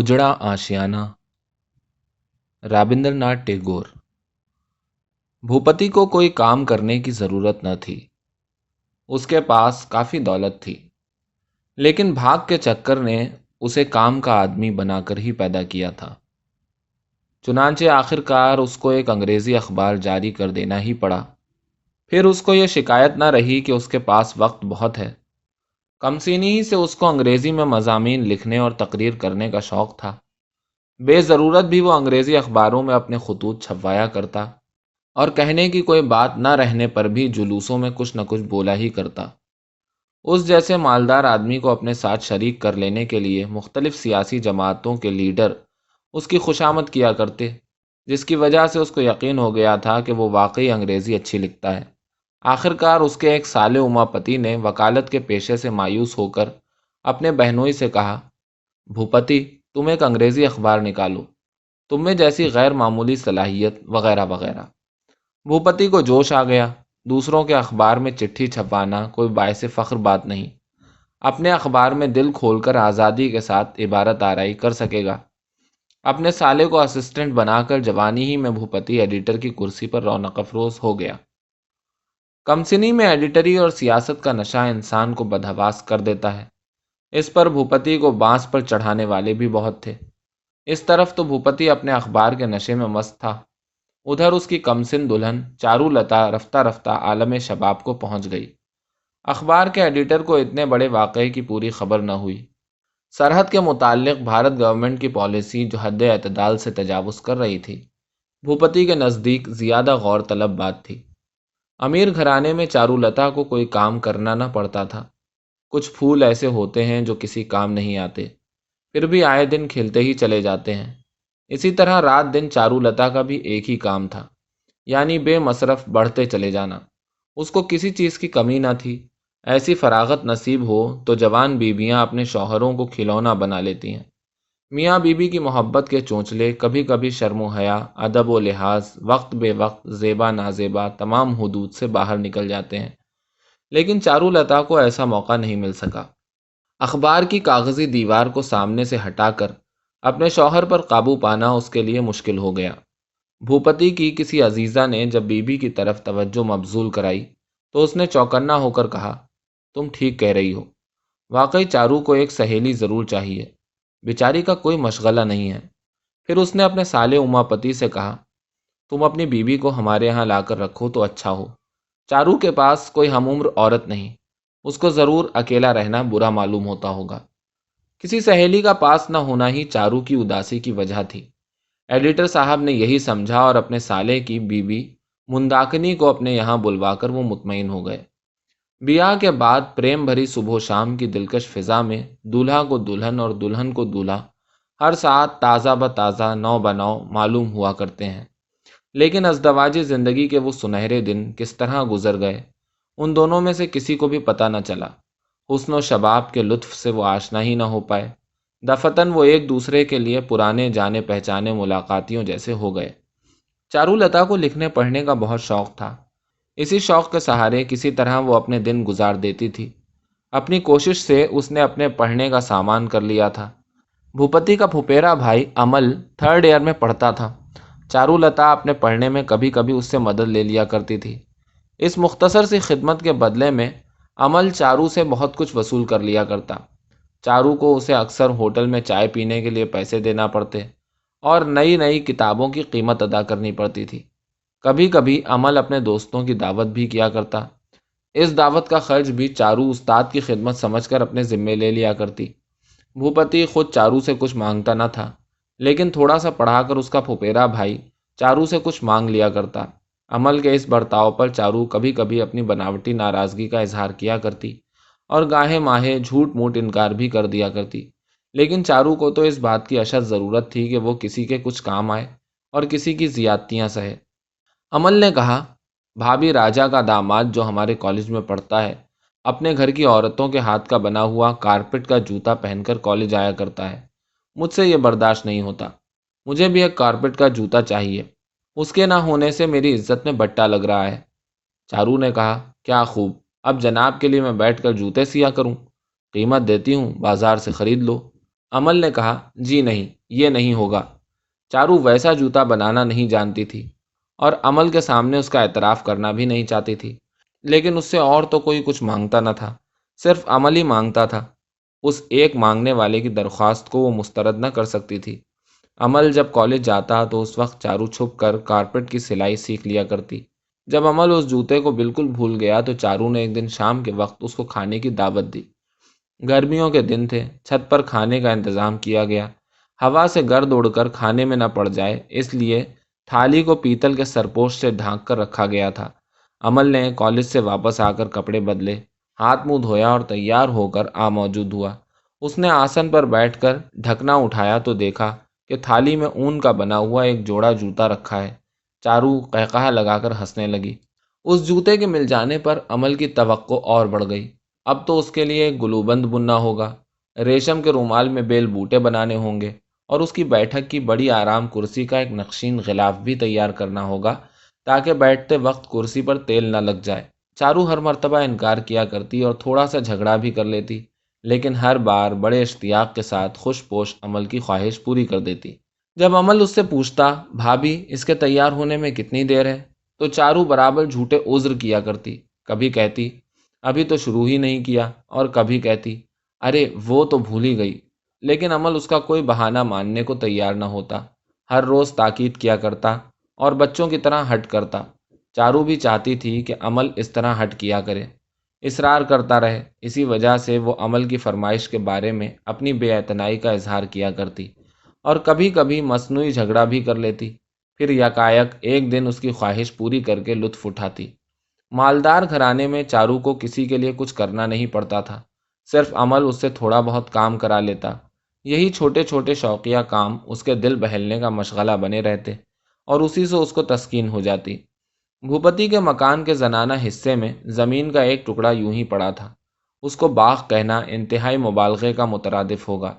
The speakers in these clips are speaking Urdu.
اجڑا آشیانہ، رابندر ناتھ ٹیگور۔ بھوپتی کو کوئی کام کرنے کی ضرورت نہ تھی۔ اس کے پاس کافی دولت تھی، لیکن بھاگ کے چکر نے اسے کام کا آدمی بنا کر ہی پیدا کیا تھا۔ چنانچہ آخر کار اس کو ایک انگریزی اخبار جاری کر دینا ہی پڑا۔ پھر اس کو یہ شکایت نہ رہی کہ اس کے پاس وقت بہت ہے۔ کمسینی ہی سے اس کو انگریزی میں مضامین لکھنے اور تقریر کرنے کا شوق تھا۔ بے ضرورت بھی وہ انگریزی اخباروں میں اپنے خطوط چھپوایا کرتا، اور کہنے کی کوئی بات نہ رہنے پر بھی جلوسوں میں کچھ نہ کچھ بولا ہی کرتا۔ اس جیسے مالدار آدمی کو اپنے ساتھ شریک کر لینے کے لیے مختلف سیاسی جماعتوں کے لیڈر اس کی خوشامد کیا کرتے، جس کی وجہ سے اس کو یقین ہو گیا تھا کہ وہ واقعی انگریزی اچھی لکھتا ہے۔ آخر کار اس کے ایک سالے اماپتی نے وکالت کے پیشے سے مایوس ہو کر اپنے بہنوئی سے کہا، بھوپتی، تم ایک انگریزی اخبار نکالو، تم میں جیسی غیر معمولی صلاحیت وغیرہ وغیرہ۔ بھوپتی کو جوش آ گیا۔ دوسروں کے اخبار میں چٹھی چھپوانا کوئی باعث فخر بات نہیں۔ اپنے اخبار میں دل کھول کر آزادی کے ساتھ عبارت آرائی کر سکے گا۔ اپنے سالے کو اسسٹنٹ بنا کر جوانی ہی میں بھوپتی ایڈیٹر کی کرسی پر رونق افروز ہو گیا۔ کمسنی میں ایڈیٹری اور سیاست کا نشہ انسان کو بدحواس کر دیتا ہے۔ اس پر بھوپتی کو بانس پر چڑھانے والے بھی بہت تھے۔ اس طرف تو بھوپتی اپنے اخبار کے نشے میں مست تھا، ادھر اس کی کمسن دلہن چارو لتا رفتہ رفتہ عالم شباب کو پہنچ گئی۔ اخبار کے ایڈیٹر کو اتنے بڑے واقعے کی پوری خبر نہ ہوئی۔ سرحد کے متعلق بھارت گورنمنٹ کی پالیسی جو حد اعتدال سے تجاوز کر رہی تھی، بھوپتی کے نزدیک زیادہ غور طلب بات تھی۔ امیر گھرانے میں چارو لتا کو کوئی کام کرنا نہ پڑتا تھا۔ کچھ پھول ایسے ہوتے ہیں جو کسی کام نہیں آتے، پھر بھی آئے دن کھلتے ہی چلے جاتے ہیں۔ اسی طرح رات دن چارو لتا کا بھی ایک ہی کام تھا، یعنی بے مصرف بڑھتے چلے جانا۔ اس کو کسی چیز کی کمی نہ تھی۔ ایسی فراغت نصیب ہو تو جوان بیویاں اپنے شوہروں کو کھلونا بنا لیتی ہیں۔ میاں بیوی کی محبت کے چونچلے کبھی کبھی شرم و حیا، ادب و لحاظ، وقت بے وقت، زیبا نازیبا تمام حدود سے باہر نکل جاتے ہیں، لیکن چارو لتا کو ایسا موقع نہیں مل سکا۔ اخبار کی کاغذی دیوار کو سامنے سے ہٹا کر اپنے شوہر پر قابو پانا اس کے لیے مشکل ہو گیا۔ بھوپتی کی کسی عزیزہ نے جب بیوی کی طرف توجہ مبذول کرائی تو اس نے چوکنا ہو کر کہا، تم ٹھیک کہہ رہی ہو، واقعی چارو کو ایک سہیلی ضرور چاہیے، بیچاری کا کوئی مشغلہ نہیں ہے۔ پھر اس نے اپنے سالے اماپتی سے کہا، تم اپنی بیوی کو ہمارے ہاں لا کر رکھو تو اچھا ہو۔ چارو کے پاس کوئی ہم عمر عورت نہیں، اس کو ضرور اکیلا رہنا برا معلوم ہوتا ہوگا۔ کسی سہیلی کا پاس نہ ہونا ہی چارو کی اداسی کی وجہ تھی۔ ایڈیٹر صاحب نے یہی سمجھا اور اپنے سالے کی بیوی منداکنی کو اپنے یہاں بلوا کر وہ مطمئن ہو گئے۔ بیاہ کے بعد پریم بھری صبح و شام کی دلکش فضا میں دولہا کو دلہن اور دلہن کو دولہا ہر ساتھ تازہ بتازہ نو بنو معلوم ہوا کرتے ہیں، لیکن ازدواجی زندگی کے وہ سنہرے دن کس طرح گزر گئے، ان دونوں میں سے کسی کو بھی پتہ نہ چلا۔ حسن و شباب کے لطف سے وہ آشنا ہی نہ ہو پائے۔ دفتن وہ ایک دوسرے کے لیے پرانے جانے پہچانے ملاقاتیوں جیسے ہو گئے۔ چارو لتا کو لکھنے پڑھنے کا بہت شوق تھا۔ اسی شوق کے سہارے کسی طرح وہ اپنے دن گزار دیتی تھی۔ اپنی کوشش سے اس نے اپنے پڑھنے کا سامان کر لیا تھا۔ بھوپتی کا پھپھیرا بھائی امل 3rd ایئر میں پڑھتا تھا۔ چارو لتا اپنے پڑھنے میں کبھی کبھی اس سے مدد لے لیا کرتی تھی۔ اس مختصر سی خدمت کے بدلے میں امل چارو سے بہت کچھ وصول کر لیا کرتا۔ چارو کو اسے اکثر ہوٹل میں چائے پینے کے لیے پیسے دینا پڑتے اور نئی نئی کتابوں کی قیمت ادا کرنی پڑتی تھی۔ کبھی کبھی امل اپنے دوستوں کی دعوت بھی کیا کرتا۔ اس دعوت کا خرچ بھی چارو استاد کی خدمت سمجھ کر اپنے ذمے لے لیا کرتی۔ بھوپتی خود چارو سے کچھ مانگتا نہ تھا، لیکن تھوڑا سا پڑھا کر اس کا پھپھیرا بھائی چارو سے کچھ مانگ لیا کرتا۔ امل کے اس برتاؤ پر چارو کبھی کبھی اپنی بناوٹی ناراضگی کا اظہار کیا کرتی اور گاہے ماہے جھوٹ موٹ انکار بھی کر دیا کرتی، لیکن چارو کو تو اس بات کی اشد ضرورت تھی کہ وہ کسی کے کچھ کام آئے اور کسی کی زیادتیاں سہے۔ امل نے کہا، بھابھی راجا کا داماد جو ہمارے کالج میں پڑھتا ہے، اپنے گھر کی عورتوں کے ہاتھ کا بنا ہوا کارپٹ کا جوتا پہن کر کالج آیا کرتا ہے۔ مجھ سے یہ برداشت نہیں ہوتا۔ مجھے بھی ایک کارپٹ کا جوتا چاہیے۔ اس کے نہ ہونے سے میری عزت میں بٹا لگ رہا ہے۔ چارو نے کہا، کیا خوب، اب جناب کے لیے میں بیٹھ کر جوتے سیا کروں، قیمت دیتی ہوں، بازار سے خرید لو۔ امل نے کہا، جی نہیں، یہ نہیں ہوگا۔ چارو ویسا جوتا بنانا نہیں جانتی تھی اور عمل کے سامنے اس کا اعتراف کرنا بھی نہیں چاہتی تھی، لیکن اس سے اور تو کوئی کچھ مانگتا نہ تھا، صرف عمل ہی مانگتا تھا۔ اس ایک مانگنے والے کی درخواست کو وہ مسترد نہ کر سکتی تھی۔ عمل جب کالج جاتا تو اس وقت چارو چھپ کر کارپیٹ کی سلائی سیکھ لیا کرتی۔ جب عمل اس جوتے کو بالکل بھول گیا تو چارو نے ایک دن شام کے وقت اس کو کھانے کی دعوت دی۔ گرمیوں کے دن تھے، چھت پر کھانے کا انتظام کیا گیا۔ ہوا سے گرد اڑ کر کھانے میں نہ پڑ جائے اس لیے تھالی کو پیتل کے سرپوش سے ڈھانک کر رکھا گیا تھا۔ عمل نے کالج سے واپس آ کر کپڑے بدلے، ہاتھ منہ دھویا اور تیار ہو کر موجود ہوا۔ اس نے آسن پر بیٹھ کر ڈھکنا اٹھایا تو دیکھا کہ تھالی میں اون کا بنا ہوا ایک جوڑا جوتا رکھا ہے۔ چارو قہقہہ لگا کر ہنسنے لگی۔ اس جوتے کے مل جانے پر عمل کی توقع اور بڑھ گئی۔ اب تو اس کے لیے ایک گلوبند بننا ہوگا، ریشم کے رومال میں بیل بوٹے بنانے ہوں گے اور اس کی بیٹھک کی بڑی آرام کرسی کا ایک نقشین غلاف بھی تیار کرنا ہوگا تاکہ بیٹھتے وقت کرسی پر تیل نہ لگ جائے۔ چارو ہر مرتبہ انکار کیا کرتی اور تھوڑا سا جھگڑا بھی کر لیتی، لیکن ہر بار بڑے اشتیاق کے ساتھ خوش پوش عمل کی خواہش پوری کر دیتی۔ جب عمل اس سے پوچھتا، بھابھی اس کے تیار ہونے میں کتنی دیر ہے، تو چارو برابر جھوٹے عذر کیا کرتی۔ کبھی کہتی، ابھی تو شروع ہی نہیں کیا، اور کبھی کہتی، ارے وہ تو بھول ہی گئی۔ لیکن عمل اس کا کوئی بہانہ ماننے کو تیار نہ ہوتا، ہر روز تاکید کیا کرتا اور بچوں کی طرح ہٹ کرتا۔ چارو بھی چاہتی تھی کہ عمل اس طرح ہٹ کیا کرے، اصرار کرتا رہے۔ اسی وجہ سے وہ عمل کی فرمائش کے بارے میں اپنی بے اعتنائی کا اظہار کیا کرتی اور کبھی کبھی مصنوعی جھگڑا بھی کر لیتی، پھر یکایک ایک دن اس کی خواہش پوری کر کے لطف اٹھاتی۔ مالدار گھرانے میں چارو کو کسی کے لیے کچھ کرنا نہیں پڑتا تھا، صرف عمل اس سے تھوڑا بہت کام کرا لیتا۔ یہی چھوٹے چھوٹے شوقیہ کام اس کے دل بہلنے کا مشغلہ بنے رہتے اور اسی سے اس کو تسکین ہو جاتی۔ بھوپتی کے مکان کے زنانہ حصے میں زمین کا ایک ٹکڑا یوں ہی پڑا تھا۔ اس کو باغ کہنا انتہائی مبالغے کا مترادف ہوگا۔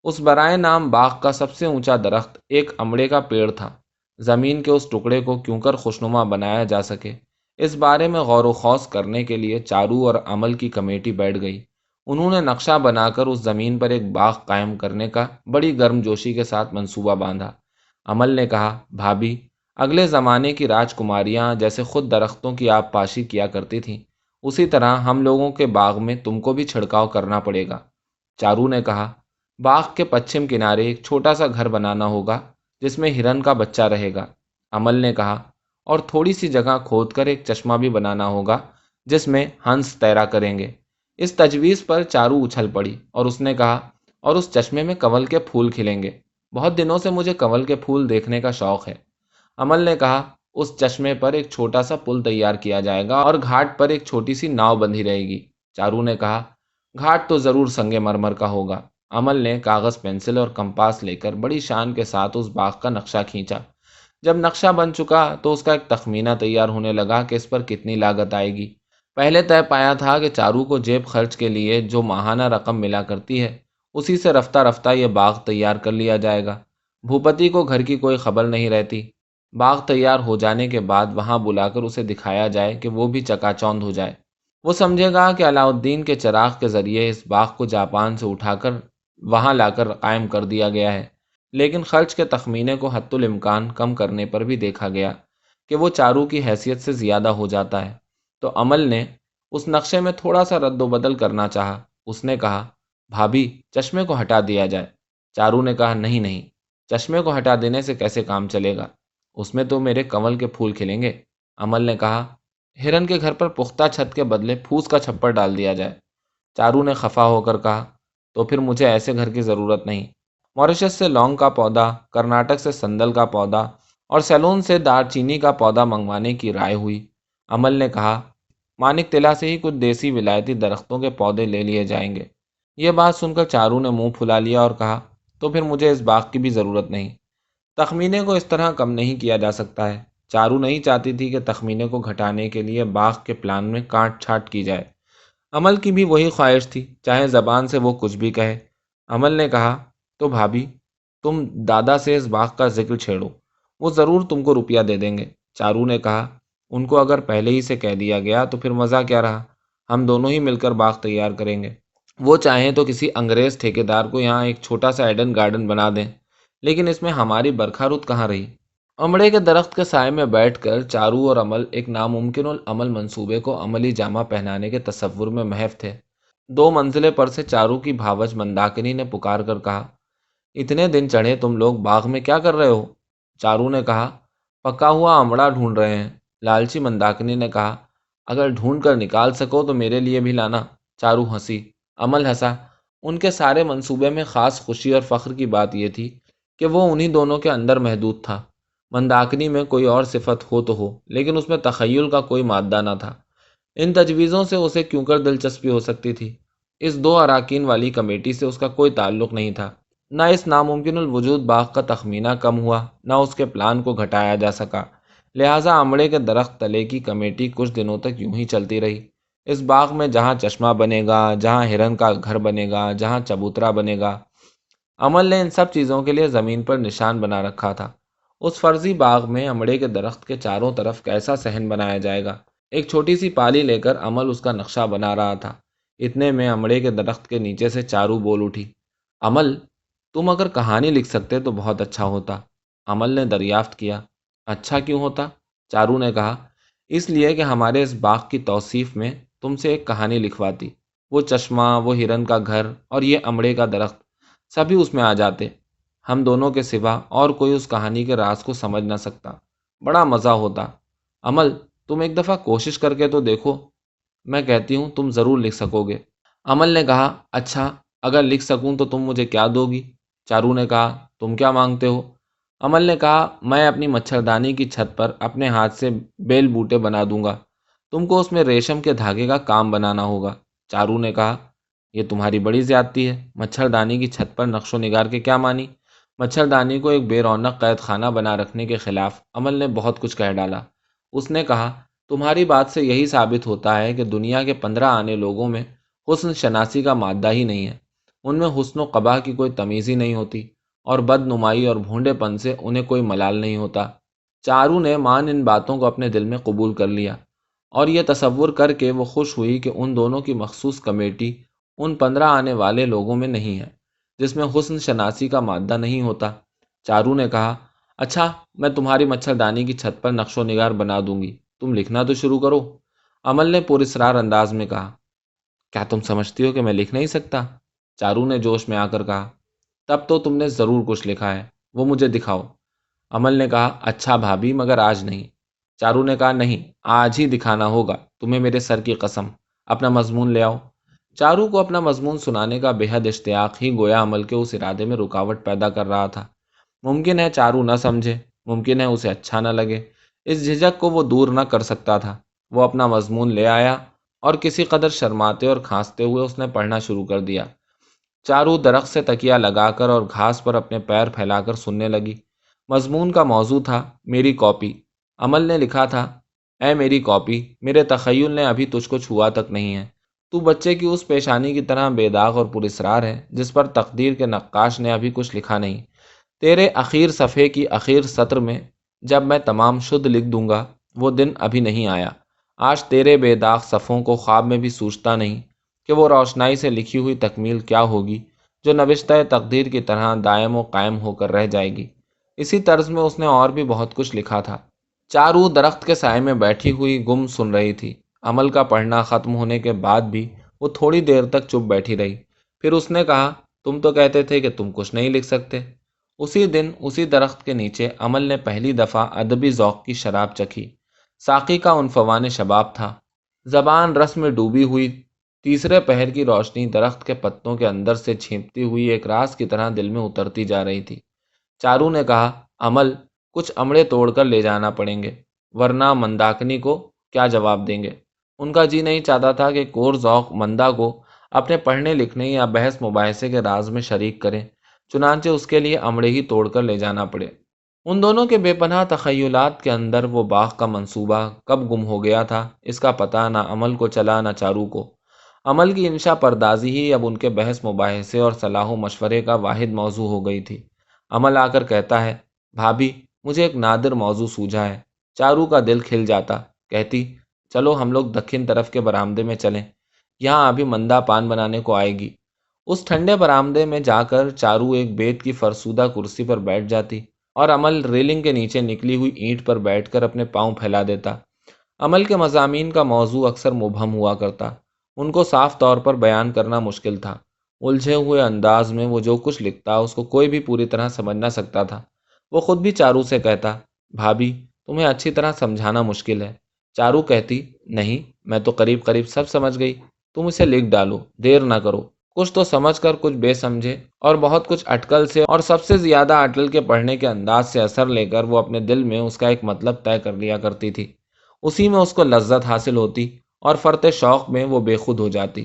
اس برائے نام باغ کا سب سے اونچا درخت ایک امڑے کا پیڑ تھا۔ زمین کے اس ٹکڑے کو کیوں کر خوشنما بنایا جا سکے، اس بارے میں غور و خوض کرنے کے لیے چارو اور عمل کی کمیٹی بیٹھ گئی۔ انہوں نے نقشہ بنا کر اس زمین پر ایک باغ قائم کرنے کا بڑی گرم جوشی کے ساتھ منصوبہ باندھا۔ عمل نے کہا، بھابھی اگلے زمانے کی راجکماریاں جیسے خود درختوں کی آب پاشی کیا کرتی تھیں، اسی طرح ہم لوگوں کے باغ میں تم کو بھی چھڑکاؤ کرنا پڑے گا۔ چارو نے کہا، باغ کے پچھم کنارے ایک چھوٹا سا گھر بنانا ہوگا جس میں ہرن کا بچہ رہے گا۔ عمل نے کہا، اور تھوڑی سی جگہ کھود کر ایک چشمہ بھی بنانا ہوگا جس میں ہنس تیرا کریں گے۔ اس تجویز پر چارو اچھل پڑی اور اس نے کہا، اور اس چشمے میں کنول کے پھول کھلیں گے، بہت دنوں سے مجھے کنول کے پھول دیکھنے کا شوق ہے۔ عمل نے کہا، اس چشمے پر ایک چھوٹا سا پل تیار کیا جائے گا اور گھاٹ پر ایک چھوٹی سی ناؤ بندھی رہے گی۔ چارو نے کہا، گھاٹ تو ضرور سنگ مرمر کا ہوگا۔ عمل نے کاغذ پنسل اور کمپاس لے کر بڑی شان کے ساتھ اس باغ کا نقشہ کھینچا۔ جب نقشہ بن چکا تو اس کا ایک تخمینہ تیار ہونے لگا کہ اس پر کتنی لاگت آئے گی۔ پہلے طے پایا تھا کہ چارو کو جیب خرچ کے لیے جو ماہانہ رقم ملا کرتی ہے اسی سے رفتہ رفتہ یہ باغ تیار کر لیا جائے گا۔ بھوپتی کو گھر کی کوئی خبر نہیں رہتی۔ باغ تیار ہو جانے کے بعد وہاں بلا کر اسے دکھایا جائے کہ وہ بھی چکا چوندھ ہو جائے۔ وہ سمجھے گا کہ علاء الدین کے چراغ کے ذریعے اس باغ کو جاپان سے اٹھا کر وہاں لا کر قائم کر دیا گیا ہے۔ لیکن خرچ کے تخمینے کو حتی الامکان کم کرنے پر بھی دیکھا گیا کہ وہ چارو کی حیثیت سے زیادہ ہو جاتا ہے، تو عمل نے اس نقشے میں تھوڑا سا رد و بدل کرنا چاہا۔ اس نے کہا، بھابھی چشمے کو ہٹا دیا جائے۔ چارو نے کہا، نہیں نہیں، چشمے کو ہٹا دینے سے کیسے کام چلے گا، اس میں تو میرے کنول کے پھول کھلیں گے۔ عمل نے کہا، ہرن کے گھر پر پختہ چھت کے بدلے پھوس کا چھپر ڈال دیا جائے۔ چارو نے خفا ہو کر کہا، تو پھر مجھے ایسے گھر کی ضرورت نہیں۔ موریشس سے لونگ کا پودا، کرناٹک سے سندل کا پودا اور سیلون سے دار چینی کا پودا منگوانے کی رائے ہوئی۔ عمل نے کہا، مانک تلا سے ہی کچھ دیسی ولایتی درختوں کے پودے لے لیے جائیں گے۔ یہ بات سن کر چارو نے منہ پھلا لیا اور کہا، تو پھر مجھے اس باغ کی بھی ضرورت نہیں۔ تخمینے کو اس طرح کم نہیں کیا جا سکتا ہے۔ چارو نہیں چاہتی تھی کہ تخمینے کو گھٹانے کے لیے باغ کے پلان میں کاٹ چھانٹ کی جائے۔ عمل کی بھی وہی خواہش تھی، چاہے زبان سے وہ کچھ بھی کہے۔ عمل نے کہا، تو بھابھی تم دادا سے اس باغ کا ذکر چھیڑو، وہ ضرور تم کو روپیہ دے دیں گے۔ چارو نے کہا، ان کو اگر پہلے ہی سے کہہ دیا گیا تو پھر مزہ کیا رہا، ہم دونوں ہی مل کر باغ تیار کریں گے۔ وہ چاہیں تو کسی انگریز ٹھیکیدار کو یہاں ایک چھوٹا سا ایڈن گارڈن بنا دیں، لیکن اس میں ہماری برکھا رت کہاں رہی؟ امڑے کے درخت کے سائے میں بیٹھ کر چارو اور عمل ایک ناممکن العمل منصوبے کو عملی جامہ پہنانے کے تصور میں محو تھے۔ 2 منزلیں پر سے چارو کی بھاوج منداکنی نے پکار کر کہا، اتنے دن چڑھے تم لوگ باغ میں کیا کر رہے ہو؟ چارو نے کہا، پکا ہوا امڑا ڈھونڈ رہے ہیں۔ لالچی منداکنی نے کہا، اگر ڈھونڈ کر نکال سکو تو میرے لیے بھی لانا۔ چارو ہنسی، عمل ہنسا۔ ان کے سارے منصوبے میں خاص خوشی اور فخر کی بات یہ تھی کہ وہ انہی دونوں کے اندر محدود تھا۔ منداکنی میں کوئی اور صفت ہو لیکن اس میں تخیل کا کوئی مادہ نہ تھا۔ ان تجویزوں سے اسے کیوں کر دلچسپی ہو سکتی تھی؟ اس 2 اراکین والی کمیٹی سے اس کا کوئی تعلق نہیں تھا۔ نہ اس ناممکن الوجود باغ کا تخمینہ کم ہوا، نہ اس کے پلان کو گھٹایا جا سکا۔ لہٰذا امڑے کے درخت تلے کی کمیٹی کچھ دنوں تک یوں ہی چلتی رہی۔ اس باغ میں جہاں چشمہ بنے گا، جہاں ہرن کا گھر بنے گا، جہاں چبوترا بنے گا، عمل نے ان سب چیزوں کے لیے زمین پر نشان بنا رکھا تھا۔ اس فرضی باغ میں امڑے کے درخت کے چاروں طرف کیسا صحن بنایا جائے گا؟ ایک چھوٹی سی پالی لے کر عمل اس کا نقشہ بنا رہا تھا۔ اتنے میں امڑے کے درخت کے نیچے سے چارو بول اٹھی، عمل، تم اگر کہانی لکھ سکتے تو بہت اچھا ہوتا۔ عمل نے دریافت کیا، اچھا کیوں ہوتا؟ چارو نے کہا، اس لیے کہ ہمارے اس باغ کی توصیف میں تم سے ایک کہانی لکھواتی۔ وہ چشمہ، وہ ہرن کا گھر اور یہ امڑے کا درخت، سبھی اس میں آ جاتے۔ ہم دونوں کے سوا اور کوئی اس کہانی کے راز کو سمجھ نہ سکتا۔ بڑا مزہ ہوتا۔ عمل، تم ایک دفعہ کوشش کر کے تو دیکھو، میں کہتی ہوں تم ضرور لکھ سکو گے۔ عمل نے کہا، اچھا، اگر لکھ سکوں تو تم مجھے کیا دو گی؟ چارو نے کہا، تم کیا مانگتے ہو؟ عمل نے کہا، میں اپنی مچھردانی کی چھت پر اپنے ہاتھ سے بیل بوٹے بنا دوں گا۔ تم کو اس میں ریشم کے دھاگے کا کام بنانا ہوگا۔ چارو نے کہا، یہ تمہاری بڑی زیادتی ہے۔ مچھردانی کی چھت پر نقش و نگار کے کیا معنی؟ مچھردانی کو ایک بے رونق قید خانہ بنا رکھنے کے خلاف عمل نے بہت کچھ کہہ ڈالا۔ اس نے کہا، تمہاری بات سے یہی ثابت ہوتا ہے کہ دنیا کے 15 آنے لوگوں میں حسن شناسی کا مادہ ہی نہیں ہے۔ ان میں حسن و قباح کی کوئی تمیز ہی نہیں ہوتی، اور بد نمائی اور بھونڈے پن سے انہیں کوئی ملال نہیں ہوتا۔ چارو نے مان ان باتوں کو اپنے دل میں قبول کر لیا، اور یہ تصور کر کے وہ خوش ہوئی کہ ان دونوں کی مخصوص کمیٹی ان 15 آنے والے لوگوں میں نہیں ہے جس میں حسن شناسی کا مادہ نہیں ہوتا۔ چارو نے کہا، اچھا، میں تمہاری مچھردانی کی چھت پر نقش و نگار بنا دوں گی، تم لکھنا تو شروع کرو۔ عمل نے پراسرار انداز میں کہا، کیا تم سمجھتی ہو کہ میں لکھ نہیں سکتا؟ چارو نے جوش میں آ کر کہا، تب تو تم نے ضرور کچھ لکھا ہے، وہ مجھے دکھاؤ۔ عمل نے کہا، اچھا بھابھی، مگر آج نہیں۔ چارو نے کہا، نہیں، آج ہی دکھانا ہوگا، تمہیں میرے سر کی قسم۔ اپنا مضمون لے آؤ۔ چارو کو اپنا مضمون سنانے کا بے حد اشتیاق ہی گویا عمل کے اس ارادے میں رکاوٹ پیدا کر رہا تھا۔ ممکن ہے چارو نہ سمجھے، ممکن ہے اسے اچھا نہ لگے، اس جھجک کو وہ دور نہ کر سکتا تھا۔ وہ اپنا مضمون لے آیا اور کسی قدر شرماتے اور کھانستے ہوئے اس نے پڑھنا شروع کر دیا۔ چارو درخت سے تکیہ لگا کر اور گھاس پر اپنے پیر پھیلا کر سننے لگی۔ مضمون کا موضوع تھا، میری کاپی۔ عمل نے لکھا تھا، اے میری کاپی، میرے تخیل نے ابھی تجھ کو چھوا تک نہیں ہے۔ تو بچے کی اس پیشانی کی طرح بے داغ اور پراسرار ہے جس پر تقدیر کے نقاش نے ابھی کچھ لکھا نہیں۔ تیرے اخیر صفحے کی اخیر سطر میں جب میں تمام شدھ لکھ دوں گا، وہ دن ابھی نہیں آیا۔ آج تیرے بے داغ صفحوں کو خواب میں بھی سوچتا نہیں کہ وہ روشنائی سے لکھی ہوئی تکمیل کیا ہوگی جو نوشتہ تقدیر کی طرح دائم و قائم ہو کر رہ جائے گی۔ اسی طرز میں اس نے اور بھی بہت کچھ لکھا تھا۔ چارو درخت کے سائے میں بیٹھی ہوئی گم سن رہی تھی۔ عمل کا پڑھنا ختم ہونے کے بعد بھی وہ تھوڑی دیر تک چپ بیٹھی رہی۔ پھر اس نے کہا، تم تو کہتے تھے کہ تم کچھ نہیں لکھ سکتے۔ اسی دن اسی درخت کے نیچے عمل نے پہلی دفعہ ادبی ذوق کی شراب چکھی۔ ساقی کا عنفوان شباب تھا۔ زبان رس میں ڈوبی ہوئی تیسرے پہر کی روشنی درخت کے پتوں کے اندر سے چھینپتی ہوئی ایک راز کی طرح دل میں اترتی جا رہی تھی۔ چارو نے کہا، عمل، کچھ امڑے توڑ کر لے جانا پڑیں گے، ورنہ منداکنی کو کیا جواب دیں گے؟ ان کا جی نہیں چاہتا تھا کہ کور ذوق مندا کو اپنے پڑھنے لکھنے یا بحث مباحثے کے راز میں شریک کرے، چنانچہ اس کے لیے امڑے ہی توڑ کر لے جانا پڑے۔ ان دونوں کے بے پناہ تخیلات کے اندر وہ باغ کا منصوبہ کب گم ہو گیا تھا، اس کا پتہ نہ عمل کو چلا نہ چارو کو۔ عمل کی انشا پردازی ہی اب ان کے بحث مباحثے اور صلاح و مشورے کا واحد موضوع ہو گئی تھی۔ عمل آ کر کہتا ہے، بھابھی، مجھے ایک نادر موضوع سوجھا ہے۔ چارو کا دل کھل جاتا، کہتی، چلو ہم لوگ دکن طرف کے برآمدے میں چلیں۔ یہاں ابھی مندا پان بنانے کو آئے گی۔ اس ٹھنڈے برآمدے میں جا کر چارو ایک بیت کی فرسودہ کرسی پر بیٹھ جاتی اور عمل ریلنگ کے نیچے نکلی ہوئی اینٹ پر بیٹھ کر اپنے پاؤں پھیلا دیتا۔ عمل کے مضامین کا موضوع اکثر مبہم ہوا کرتا، ان کو صاف طور پر بیان کرنا مشکل تھا۔ الجھے ہوئے انداز میں وہ جو کچھ لکھتا اس کو کوئی بھی پوری طرح سمجھ نہ سکتا تھا۔ وہ خود بھی چارو سے کہتا، بھابھی تمہیں اچھی طرح سمجھانا مشکل ہے۔ چارو کہتی، نہیں میں تو قریب قریب سب سمجھ گئی، تم اسے لکھ ڈالو، دیر نہ کرو۔ کچھ تو سمجھ کر کچھ بے سمجھے اور بہت کچھ اٹکل سے اور سب سے زیادہ اٹل کے پڑھنے کے انداز سے اثر لے کر وہ اپنے دل میں اس کا ایک مطلب طے کر لیا کرتی تھی۔ اسی میں اس کو لذت حاصل ہوتی اور فرط شوق میں وہ بے خود ہو جاتی۔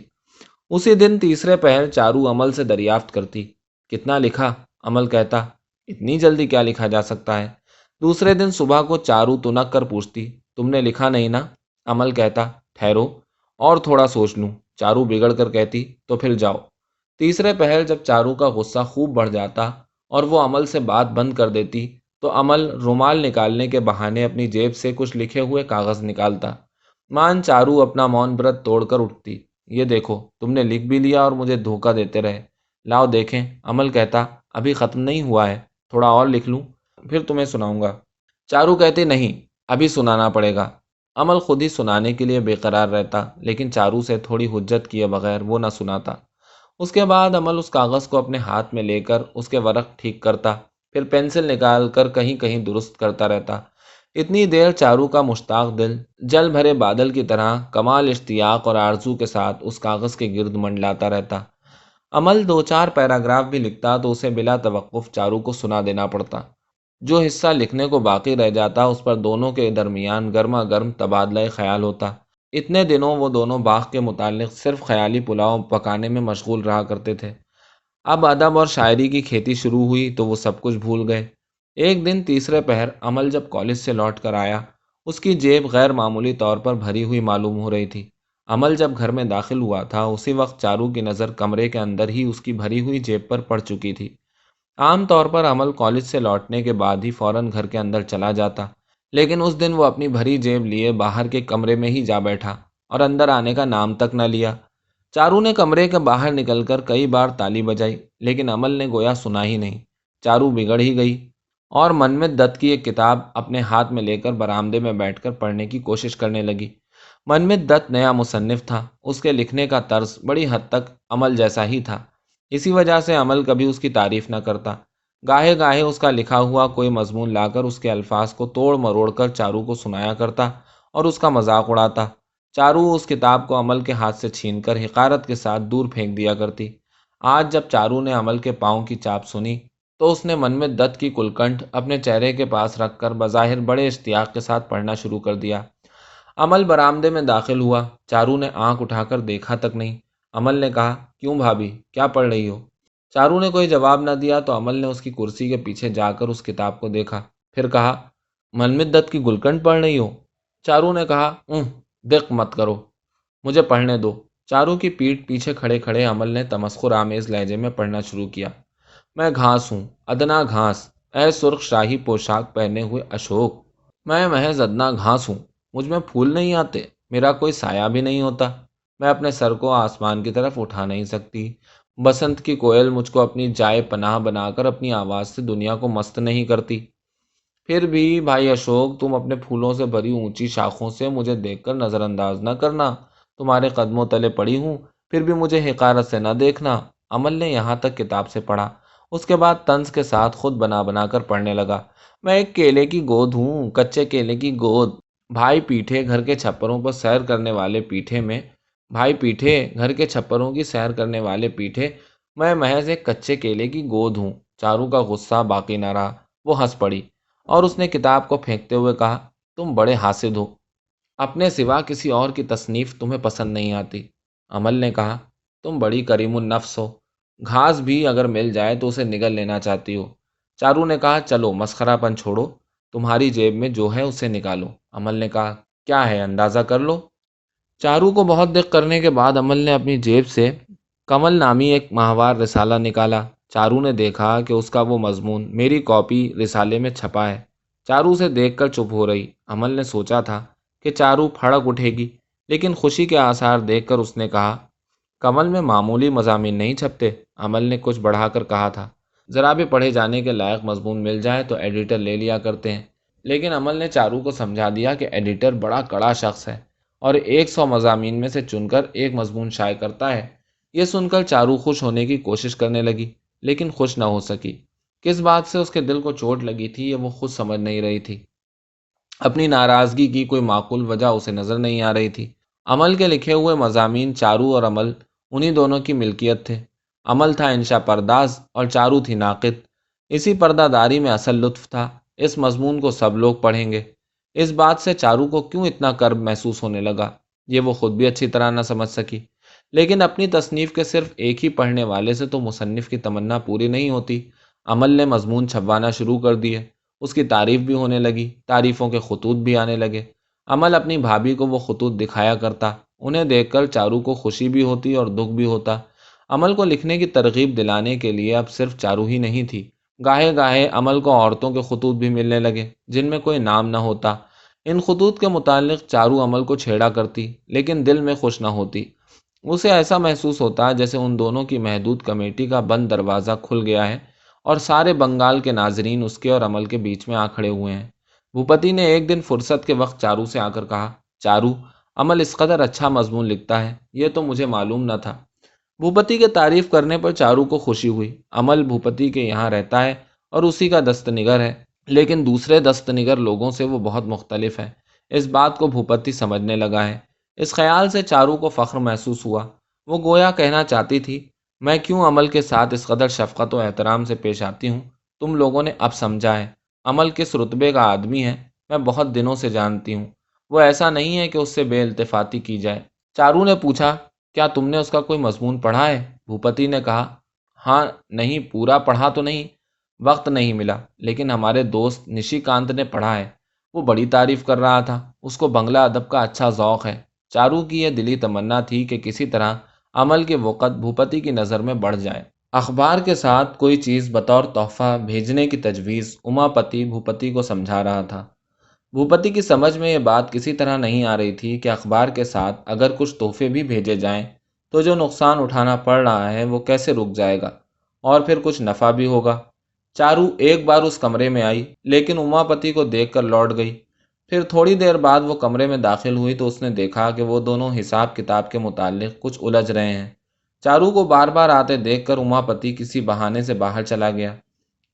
اسی دن تیسرے پہر چارو عمل سے دریافت کرتی، کتنا لکھا؟ عمل کہتا، اتنی جلدی کیا لکھا جا سکتا ہے؟ دوسرے دن صبح کو چارو تنک کر پوچھتی، تم نے لکھا نہیں نا؟ عمل کہتا، ٹھہرو اور تھوڑا سوچ لوں۔ چارو بگڑ کر کہتی، تو پھر جاؤ۔ تیسرے پہر جب چارو کا غصہ خوب بڑھ جاتا اور وہ عمل سے بات بند کر دیتی تو عمل رومال نکالنے کے بہانے اپنی جیب سے کچھ لکھے ہوئے کاغذ نکالتا۔ مان چارو اپنا مون برت توڑ کر اٹھتی، یہ دیکھو تم نے لکھ بھی لیا اور مجھے دھوکہ دیتے رہے، لاؤ دیکھیں۔ عمل کہتا، ابھی ختم نہیں ہوا ہے، تھوڑا اور لکھ لوں پھر تمہیں سناؤں گا۔ چارو کہتی، نہیں ابھی سنانا پڑے گا۔ عمل خود ہی سنانے کے لیے بے قرار رہتا، لیکن چارو سے تھوڑی حجت کیے بغیر وہ نہ سناتا۔ اس کے بعد عمل اس کاغذ کو اپنے ہاتھ میں لے کر اس کے ورق ٹھیک کرتا، پھر پینسل نکال کر کہیں کہیں درست کرتا رہتا۔ اتنی دیر چارو کا مشتاق دل جل بھرے بادل کی طرح کمال اشتیاق اور آرزو کے ساتھ اس کاغذ کے گرد منڈلاتا رہتا۔ عمل دو چار پیراگراف بھی لکھتا تو اسے بلا توقف چارو کو سنا دینا پڑتا۔ جو حصہ لکھنے کو باقی رہ جاتا اس پر دونوں کے درمیان گرما گرم تبادلہ خیال ہوتا۔ اتنے دنوں وہ دونوں باغ کے متعلق صرف خیالی پلاؤ پکانے میں مشغول رہا کرتے تھے۔ اب ادب اور شاعری کی کھیتی شروع ہوئی تو وہ سب کچھ بھول گئے۔ ایک دن تیسرے پہر عمل جب کالج سے لوٹ کر آیا، اس کی جیب غیر معمولی طور پر بھری ہوئی معلوم ہو رہی تھی۔ عمل جب گھر میں داخل ہوا تھا اسی وقت چارو کی نظر کمرے کے اندر ہی اس کی بھری ہوئی جیب پر پڑ چکی تھی۔ عام طور پر عمل کالج سے لوٹنے کے بعد ہی فوراً گھر کے اندر چلا جاتا، لیکن اس دن وہ اپنی بھری جیب لیے باہر کے کمرے میں ہی جا بیٹھا اور اندر آنے کا نام تک نہ لیا۔ چارو نے کمرے کے باہر نکل کر کئی بار تالی بجائی، لیکن عمل نے گویا سنا ہی نہیں۔ چارو بگڑ ہی گئی اور منمت دت کی ایک کتاب اپنے ہاتھ میں لے کر برآمدے میں بیٹھ کر پڑھنے کی کوشش کرنے لگی۔ منمت دت نیا مصنف تھا، اس کے لکھنے کا طرز بڑی حد تک عمل جیسا ہی تھا، اسی وجہ سے عمل کبھی اس کی تعریف نہ کرتا۔ گاہے گاہے اس کا لکھا ہوا کوئی مضمون لا کر اس کے الفاظ کو توڑ مروڑ کر چارو کو سنایا کرتا اور اس کا مذاق اڑاتا۔ چارو اس کتاب کو عمل کے ہاتھ سے چھین کر حقارت کے ساتھ دور پھینک دیا کرتی۔ آج جب چارو نے عمل کے پاؤں کی چاپ سنی تو اس نے منمت دت کی کلکنٹھ اپنے چہرے کے پاس رکھ کر بظاہر بڑے اشتیاق کے ساتھ پڑھنا شروع کر دیا۔ عمل برآمدے میں داخل ہوا، چارو نے آنکھ اٹھا کر دیکھا تک نہیں۔ عمل نے کہا، کیوں بھابھی کیا پڑھ رہی ہو؟ چارو نے کوئی جواب نہ دیا تو عمل نے اس کی کرسی کے پیچھے جا کر اس کتاب کو دیکھا، پھر کہا، منمت دت کی گلکنڈ پڑھ رہی ہو؟ چارو نے کہا، دق مت کرو، مجھے پڑھنے دو۔ چارو کی پیٹھ پیچھے کھڑے کھڑے عمل نے تمسخر آمیز لہجے میں پڑھنا شروع کیا، میں گھاس ہوں، ادنا گھاس، اے سرخ شاہی پوشاک پہنے ہوئے اشوک، میں محض ادنا گھاس ہوں، مجھ میں پھول نہیں آتے، میرا کوئی سایہ بھی نہیں ہوتا، میں اپنے سر کو آسمان کی طرف اٹھا نہیں سکتی، بسنت کی کوئل مجھ کو اپنی جائے پناہ بنا کر اپنی آواز سے دنیا کو مست نہیں کرتی۔ پھر بھی بھائی اشوک، تم اپنے پھولوں سے بھری اونچی شاخوں سے مجھے دیکھ کر نظر انداز نہ کرنا، تمہارے قدموں تلے پڑی ہوں، پھر بھی مجھے حقارت سے نہ دیکھنا۔ عمل نے یہاں تک کتاب سے پڑھا، اس کے بعد طنز کے ساتھ خود بنا بنا کر پڑھنے لگا، میں ایک کیلے کی گود ہوں، کچے کیلے کی گود، بھائی پیٹھے گھر کے چھپروں پر سیر کرنے والے پیٹھے میں، بھائی پیٹھے گھر کے چھپروں کی سیر کرنے والے پیٹھے، میں محض ایک کچے کیلے کی گود ہوں۔ چارو کا غصہ باقی نہ رہا، وہ ہنس پڑی اور اس نے کتاب کو پھینکتے ہوئے کہا، تم بڑے حاسد ہو، اپنے سوا کسی اور کی تصنیف تمہیں پسند نہیں آتی۔ عمل نے کہا، تم بڑی کریم النفس ہو، گھاس بھی اگر مل جائے تو اسے نگل لینا چاہتی ہو۔ چارو نے کہا، چلو مسخرہ پن چھوڑو، تمہاری جیب میں جو ہے اسے نکالو۔ عمل نے کہا، کیا ہے اندازہ کر لو۔ چارو کو بہت دق کرنے کے بعد عمل نے اپنی جیب سے کمل نامی ایک ماہوار رسالہ نکالا۔ چارو نے دیکھا کہ اس کا وہ مضمون میری کاپی رسالے میں چھپا ہے۔ چارو سے دیکھ کر چپ ہو رہی۔ عمل نے سوچا تھا کہ چارو پھڑک اٹھے گی، لیکن خوشی کے آثار دیکھ کر اس نے کہا، کمل میں معمولی مضامین نہیں چھپتے۔ عمل نے کچھ بڑھا کر کہا تھا، ذرا بھی پڑھے جانے کے لائق مضمون مل جائے تو ایڈیٹر لے لیا کرتے ہیں۔ لیکن عمل نے چارو کو سمجھا دیا کہ ایڈیٹر بڑا کڑا شخص ہے اور 100 مضامین میں سے چن کر ایک مضمون شائع کرتا ہے۔ یہ سن کر چارو خوش ہونے کی کوشش کرنے لگی، لیکن خوش نہ ہو سکی۔ کس بات سے اس کے دل کو چوٹ لگی تھی یہ وہ خود سمجھ نہیں رہی تھی۔ اپنی ناراضگی کی کوئی معقول وجہ اسے نظر نہیں آ رہی تھی۔ عمل کے لکھے ہوئے مضامین چارو اور عمل انہی دونوں کی ملکیت تھے۔ عمل تھا انشا پرداز اور چارو تھی ناقد۔ اسی پردہ داری میں اصل لطف تھا۔ اس مضمون کو سب لوگ پڑھیں گے، اس بات سے چارو کو کیوں اتنا کرب محسوس ہونے لگا، یہ وہ خود بھی اچھی طرح نہ سمجھ سکی۔ لیکن اپنی تصنیف کے صرف ایک ہی پڑھنے والے سے تو مصنف کی تمنا پوری نہیں ہوتی۔ عمل نے مضمون چھپوانا شروع کر دیے، اس کی تعریف بھی ہونے لگی، تعریفوں کے خطوط بھی آنے لگے۔ عمل اپنی بھابھی کو وہ خطوط دکھایا کرتا، انہیں دیکھ کر چارو کو خوشی بھی ہوتی اور دکھ بھی ہوتا۔ عمل کو لکھنے کی ترغیب دلانے کے لیے اب صرف چارو ہی نہیں تھی، گاہے گاہے عمل کو عورتوں کے خطوط بھی ملنے لگے جن میں کوئی نام نہ ہوتا۔ ان خطوط کے متعلق چارو عمل کو چھیڑا کرتی، لیکن دل میں خوش نہ ہوتی۔ اسے ایسا محسوس ہوتا جیسے ان دونوں کی محدود کمیٹی کا بند دروازہ کھل گیا ہے اور سارے بنگال کے ناظرین اس کے اور عمل کے بیچ میں آ کھڑے ہوئے ہیں۔ بھوپتی نے ایک دن فرصت کے وقت چارو سے آ کر کہا، چارو، عمل اس قدر اچھا مضمون لکھتا ہے، یہ تو مجھے معلوم نہ تھا۔ بھوپتی کے تعریف کرنے پر چارو کو خوشی ہوئی۔ عمل بھوپتی کے یہاں رہتا ہے اور اسی کا دست نگر ہے، لیکن دوسرے دست نگر لوگوں سے وہ بہت مختلف ہے۔ اس بات کو بھوپتی سمجھنے لگا ہے۔ اس خیال سے چارو کو فخر محسوس ہوا۔ وہ گویا کہنا چاہتی تھی، میں کیوں عمل کے ساتھ اس قدر شفقت و احترام سے پیش آتی ہوں، تم لوگوں نے اب سمجھا ہے۔ عمل کس رتبے کا آدمی ہے میں بہت دنوں سے جانتی ہوں، وہ ایسا نہیں ہے کہ اس سے بے التفاتی کی جائے۔ چارو نے پوچھا، کیا تم نے اس کا کوئی مضمون پڑھا ہے؟ بھوپتی نے کہا، ہاں، نہیں پورا پڑھا تو نہیں، وقت نہیں ملا، لیکن ہمارے دوست نشی کانت نے پڑھا ہے، وہ بڑی تعریف کر رہا تھا، اس کو بنگلہ ادب کا اچھا ذوق ہے۔ چارو کی یہ دلی تمنا تھی کہ کسی طرح عمل کے وقت بھوپتی کی نظر میں بڑھ جائے۔ اخبار کے ساتھ کوئی چیز بطور تحفہ بھیجنے کی تجویز اماپتی بھوپتی کو سمجھا رہا تھا۔ بھوپتی کی سمجھ میں یہ بات کسی طرح نہیں آ رہی تھی کہ اخبار کے ساتھ اگر کچھ تحفے بھی بھیجے جائیں تو جو نقصان اٹھانا پڑ رہا ہے وہ کیسے رک جائے گا، اور پھر کچھ نفع بھی ہوگا۔ چارو ایک بار اس کمرے میں آئی، لیکن اماپتی کو دیکھ کر لوٹ گئی۔ پھر تھوڑی دیر بعد وہ کمرے میں داخل ہوئی تو اس نے دیکھا کہ وہ دونوں حساب کتاب کے متعلق کچھ الجھ رہے ہیں۔ چارو کو بار بار آتے دیکھ کر اماپتی کسی بہانے سے باہر چلا گیا۔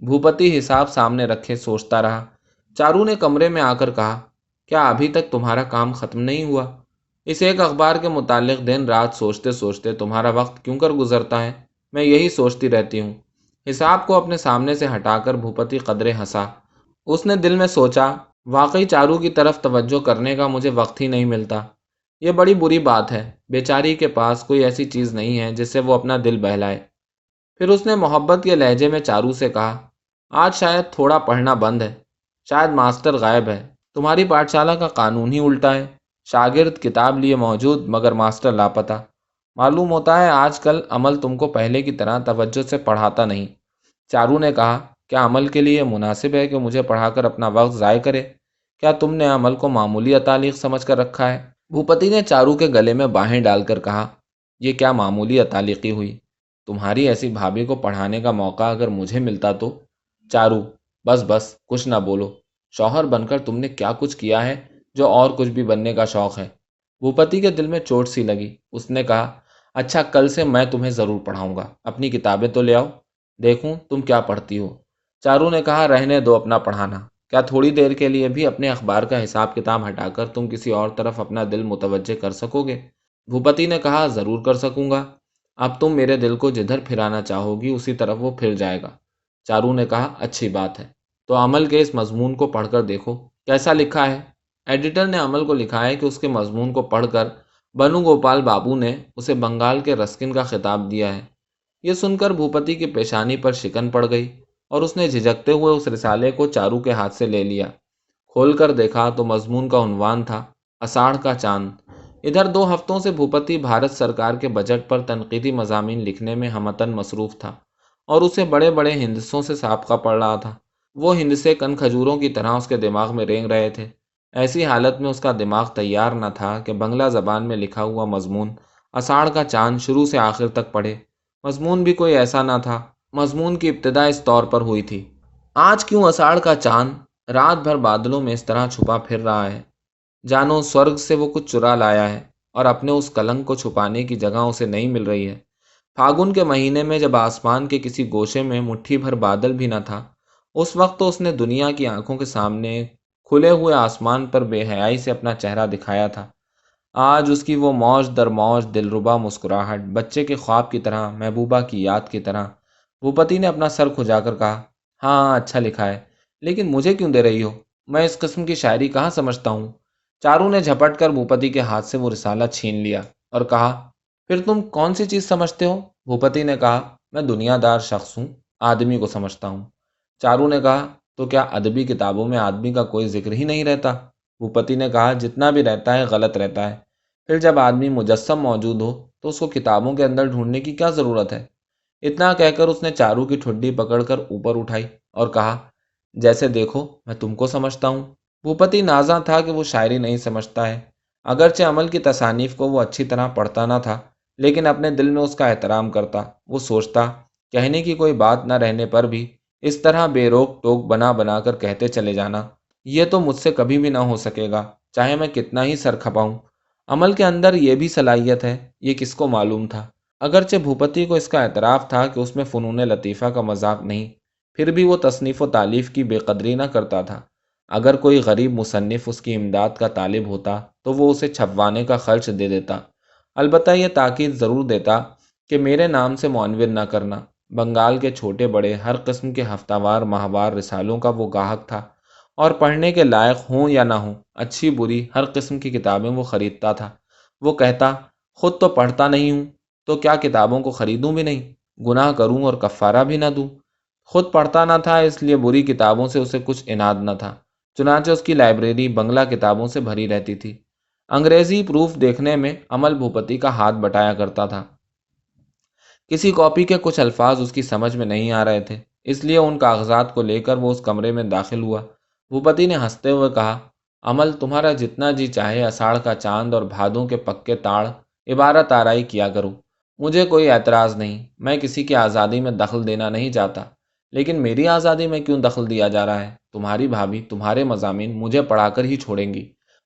بھوپتی حساب سامنے رکھے سوچتا رہا۔ چارو نے کمرے میں آ کر کہا، کیا ابھی تک تمہارا کام ختم نہیں ہوا؟ اس ایک اخبار کے متعلق دن رات سوچتے سوچتے تمہارا وقت کیوں کر گزرتا ہے؟ میں یہی سوچتی رہتی ہوں۔ حساب کو اپنے سامنے سے ہٹا کر بھوپتی قدرے ہنسا۔ اس نے دل میں سوچا، واقعی چارو کی طرف توجہ کرنے کا مجھے وقت ہی نہیں ملتا۔ یہ بڑی بری بات ہے، بیچاری کے پاس کوئی ایسی چیز نہیں ہے جس سے وہ اپنا دل بہلائے۔ پھر اس نے محبت کے لہجے میں چارو سے کہا، آج شاید تھوڑا پڑھنا بند ہے، شاید ماسٹر غائب ہے۔ تمہاری پاٹھشالہ کا قانون ہی الٹا ہے، شاگرد کتاب لیے موجود مگر ماسٹر لاپتہ۔ معلوم ہوتا ہے آج کل عمل تم کو پہلے کی طرح توجہ سے پڑھاتا نہیں۔ چارو نے کہا، کیا عمل کے لیے مناسب ہے کہ مجھے پڑھا کر اپنا وقت ضائع کرے؟ کیا تم نے عمل کو معمولی اتالیق سمجھ کر رکھا ہے؟ بھوپتی نے چارو کے گلے میں باہیں ڈال کر کہا، یہ کیا معمولی اتالیقی ہوئی؟ تمہاری ایسی بھابھی کو پڑھانے کا موقع اگر مجھے ملتا تو… چارو، بس بس، کچھ نہ بولو۔ شوہر بن کر تم نے کیا کچھ کیا ہے جو اور کچھ بھی بننے کا شوق ہے؟ بھوپتی کے دل میں چوٹ سی لگی۔ اس نے کہا، اچھا، کل سے میں تمہیں ضرور پڑھاؤں گا، اپنی کتابیں تو لے آؤ، دیکھوں تم کیا پڑھتی ہو۔ چارو نے کہا، رہنے دو اپنا پڑھانا، کیا تھوڑی دیر کے لیے بھی اپنے اخبار کا حساب کتاب ہٹا کر تم کسی اور طرف اپنا دل متوجہ کر سکو گے؟ بھوپتی نے کہا، ضرور کر سکوں گا، اب تم میرے دل کو جدھر پھرانا چاہو گی اسی طرف وہ پھر جائے گا۔ چارو نے کہا، اچھی بات ہے، تو عمل کے اس مضمون کو پڑھ کر دیکھو کیسا لکھا ہے۔ ایڈیٹر نے عمل کو لکھا ہے کہ اس کے مضمون کو پڑھ کر بنو گوپال بابو نے اسے بنگال کے رسکن کا خطاب دیا ہے۔ یہ سن کر بھوپتی کی پیشانی پر شکن پڑ گئی اور اس نے جھجکتے ہوئے اس رسالے کو چارو کے ہاتھ سے لے لیا۔ کھول کر دیکھا تو مضمون کا عنوان تھا، اساڑھ کا چاند۔ ادھر 2 ہفتوں سے بھوپتی بھارت سرکار کے بجٹ پر تنقیدی مضامین لکھنے میں ہمتن مصروف تھا اور اسے بڑے بڑے ہندسوں سے سابقہ پڑ رہا تھا۔ وہ ہندسے کن کھجوروں کی طرح اس کے دماغ میں رینگ رہے تھے۔ ایسی حالت میں اس کا دماغ تیار نہ تھا کہ بنگلہ زبان میں لکھا ہوا مضمون اساڑھ کا چاند شروع سے آخر تک پڑھے۔ مضمون بھی کوئی ایسا نہ تھا۔ مضمون کی ابتدا اس طور پر ہوئی تھی: آج کیوں اساڑھ کا چاند رات بھر بادلوں میں اس طرح چھپا پھر رہا ہے؟ جانو سورگ سے وہ کچھ چرا لایا ہے اور اپنے اس کلنک کو چھپانے کی جگہ اسے نہیں مل رہی ہے۔ پھاگن کے مہینے میں جب آسمان کے کسی گوشے میں مٹھی بھر بادل بھی نہ تھا، اس وقت تو اس نے دنیا کی آنکھوں کے سامنے کھلے ہوئے آسمان پر بے حیائی سے اپنا چہرہ دکھایا تھا۔ آج اس کی وہ موج در موج دلربا مسکراہٹ بچے کے خواب کی طرح، محبوبہ کی یاد کی طرح۔ بھوپتی نے اپنا سر کھجا کر کہا: ہاں اچھا لکھا ہے، لیکن مجھے کیوں دے رہی ہو؟ میں اس قسم کی شاعری کہاں سمجھتا ہوں۔ چارو نے جھپٹ کر بھوپتی کے ہاتھ سے وہ رسالہ چھین لیا اور کہا: پھر تم کون سی چیز سمجھتے ہو؟ بھوپتی نے کہا: میں دنیا دار شخص ہوں، آدمی کو سمجھتا ہوں۔ چارو نے کہا: تو کیا ادبی کتابوں میں آدمی کا کوئی ذکر ہی نہیں رہتا؟ بھوپتی نے کہا: جتنا بھی رہتا ہے غلط رہتا ہے۔ پھر جب آدمی مجسم موجود ہو تو اس کو کتابوں کے اندر ڈھونڈنے کی کیا ضرورت ہے؟ اتنا کہہ کر اس نے چارو کی ٹھڈی پکڑ کر اوپر اٹھائی اور کہا: جیسے دیکھو میں تم کو سمجھتا ہوں۔ بھوپتی نازاں تھا کہ وہ شاعری نہیں سمجھتا ہے۔ اگرچہ عمل کی تصانیف کو وہ اچھی طرح پڑھتا نہ تھا، لیکن اپنے دل میں اس کا احترام کرتا۔ وہ سوچتا، کہنے کی کوئی بات نہ رہنے پر بھی اس طرح بے روک ٹوک بنا بنا کر کہتے چلے جانا، یہ تو مجھ سے کبھی بھی نہ ہو سکے گا، چاہے میں کتنا ہی سر کھپاؤں۔ عمل کے اندر یہ بھی صلاحیت ہے، یہ کس کو معلوم تھا؟ اگرچہ بھوپتی کو اس کا اعتراف تھا کہ اس میں فنون لطیفہ کا مذاق نہیں، پھر بھی وہ تصنیف و تالیف کی بے قدری نہ کرتا تھا۔ اگر کوئی غریب مصنف اس کی امداد کا طالب ہوتا تو وہ اسے چھپوانے کا خرچ دے دیتا، البتہ یہ تاکید ضرور دیتا کہ میرے نام سے معنون نہ کرنا۔ بنگال کے چھوٹے بڑے ہر قسم کے ہفتہ وار ماہوار رسالوں کا وہ گاہک تھا، اور پڑھنے کے لائق ہوں یا نہ ہوں، اچھی بری ہر قسم کی کتابیں وہ خریدتا تھا۔ وہ کہتا: خود تو پڑھتا نہیں ہوں تو کیا کتابوں کو خریدوں بھی نہیں، گناہ کروں اور کفارہ بھی نہ دوں؟ خود پڑھتا نہ تھا، اس لیے بری کتابوں سے اسے کچھ عناد نہ تھا، چنانچہ اس کی لائبریری بنگلہ کتابوں سے بھری رہتی تھی۔ انگریزی پروف دیکھنے میں عمل بھوپتی کا ہاتھ بٹایا کرتا تھا۔ کسی کاپی کے کچھ الفاظ اس کی سمجھ میں نہیں آ رہے تھے، اس لیے ان کاغذات کو لے کر وہ اس کمرے میں داخل ہوا۔ بھوپتی نے ہنستے ہوئے کہا: عمل، تمہارا جتنا جی چاہے اساڑھ کا چاند اور بھادوں کے پکے تاڑ عبارت آرائی کیا کرو، مجھے کوئی اعتراض نہیں۔ میں کسی کی آزادی میں دخل دینا نہیں چاہتا، لیکن میری آزادی میں کیوں دخل دیا جا رہا ہے؟ تمہاری بھابھی تمہارے مضامین مجھے پڑھا کر ہی چھوڑیں گی۔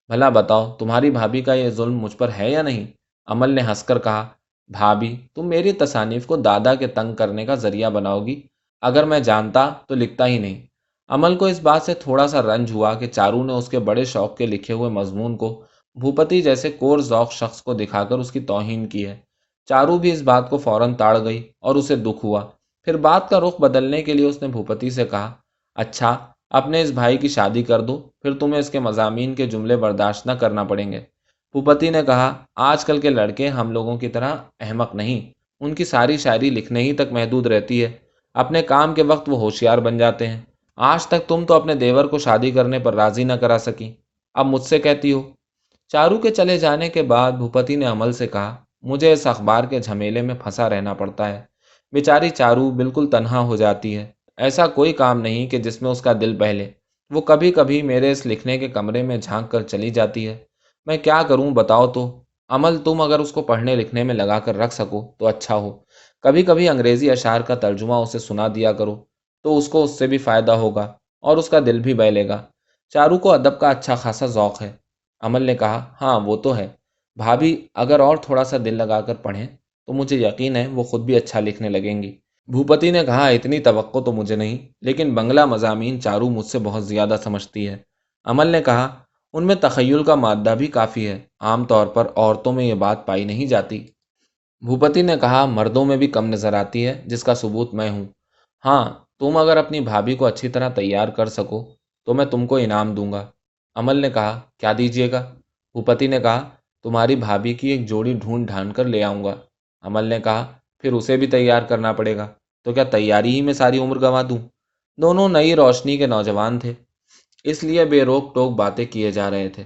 بھلا بتاؤ، تمہاری بھابھی کا یہ ظلم مجھ پر ہے یا نہیں؟ عمل نے ہنس کر کہا: بھابھی، تم میری تصانیف کو دادا کے تنگ کرنے کا ذریعہ بناؤ گی؟ اگر میں جانتا تو لکھتا ہی نہیں۔ عمل کو اس بات سے تھوڑا سا رنج ہوا کہ چارو نے اس کے بڑے شوق کے لکھے ہوئے مضمون کو بھوپتی جیسے کور ذوق شخص کو دکھا کر اس کی توہین کی ہے۔ چارو بھی اس بات کو فوراً تاڑ گئی اور اسے دکھ ہوا۔ پھر بات کا رخ بدلنے کے لیے اس نے بھوپتی سے کہا: اچھا، اپنے اس بھائی کی شادی کر دو، پھر تمہیں اس کے مضامین کے جملے برداشت نہ کرنا پڑیں گے۔ بھوپتی نے کہا: آج کل کے لڑکے ہم لوگوں کی طرح احمق نہیں، ان کی ساری شاعری لکھنے ہی تک محدود رہتی ہے، اپنے کام کے وقت وہ ہوشیار بن جاتے ہیں۔ آج تک تم تو اپنے دیور کو شادی کرنے پر راضی نہ کرا سکی، اب مجھ سے کہتی ہو۔ چارو کے چلے جانے کے بعد بھوپتی نے عمل سے کہا: مجھے اس اخبار کے جھمیلے میں پھنسا رہنا پڑتا ہے۔ بیچاری چارو بالکل تنہا ہو جاتی ہے، ایسا کوئی کام نہیں کہ جس میں اس کا دل بہلے۔ وہ کبھی کبھی میرے اس لکھنے کے کمرے میں جھانک کر چلی جاتی ہے، میں کیا کروں بتاؤ تو؟ عمل، تم اگر اس کو پڑھنے لکھنے میں لگا کر رکھ سکو تو اچھا ہو۔ کبھی کبھی انگریزی اشعار کا ترجمہ اسے سنا دیا کرو، تو اس کو اس سے بھی فائدہ ہوگا اور اس کا دل بھی بہلے گا۔ چارو کو ادب کا اچھا خاصا ذوق ہے۔ عمل نے کہا: ہاں وہ تو ہے بھابھی، اگر اور تھوڑا سا دل لگا کر پڑھیں تو مجھے یقین ہے وہ خود بھی اچھا لکھنے لگیں گی۔ بھوپتی نے کہا: اتنی توقع تو مجھے نہیں، لیکن بنگلہ مضامین چارو مجھ سے بہت زیادہ سمجھتی ہے۔ عمل نے کہا: ان میں تخیل کا مادہ بھی کافی ہے، عام طور پر عورتوں میں یہ بات پائی نہیں جاتی۔ بھوپتی نے کہا: مردوں میں بھی کم نظر آتی ہے، جس کا ثبوت میں ہوں۔ ہاں، تم اگر اپنی بھابھی کو اچھی طرح تیار کر سکو تو میں تم کو انعام دوں گا۔ عمل نے کہا: کیا دیجیے گا؟ بھوپتی نے کہا: تمہاری بھابھی کی ایک جوڑی ڈھونڈ ڈھانڈ کر لے آؤں گا۔ عمل نے کہا: پھر اسے بھی تیار کرنا پڑے گا، تو کیا تیاری ہی میں ساری عمر گنوا دوں؟ دونوں نئی روشنی کے نوجوان تھے، اس لیے بے روک ٹوک باتیں کیے جا رہے تھے۔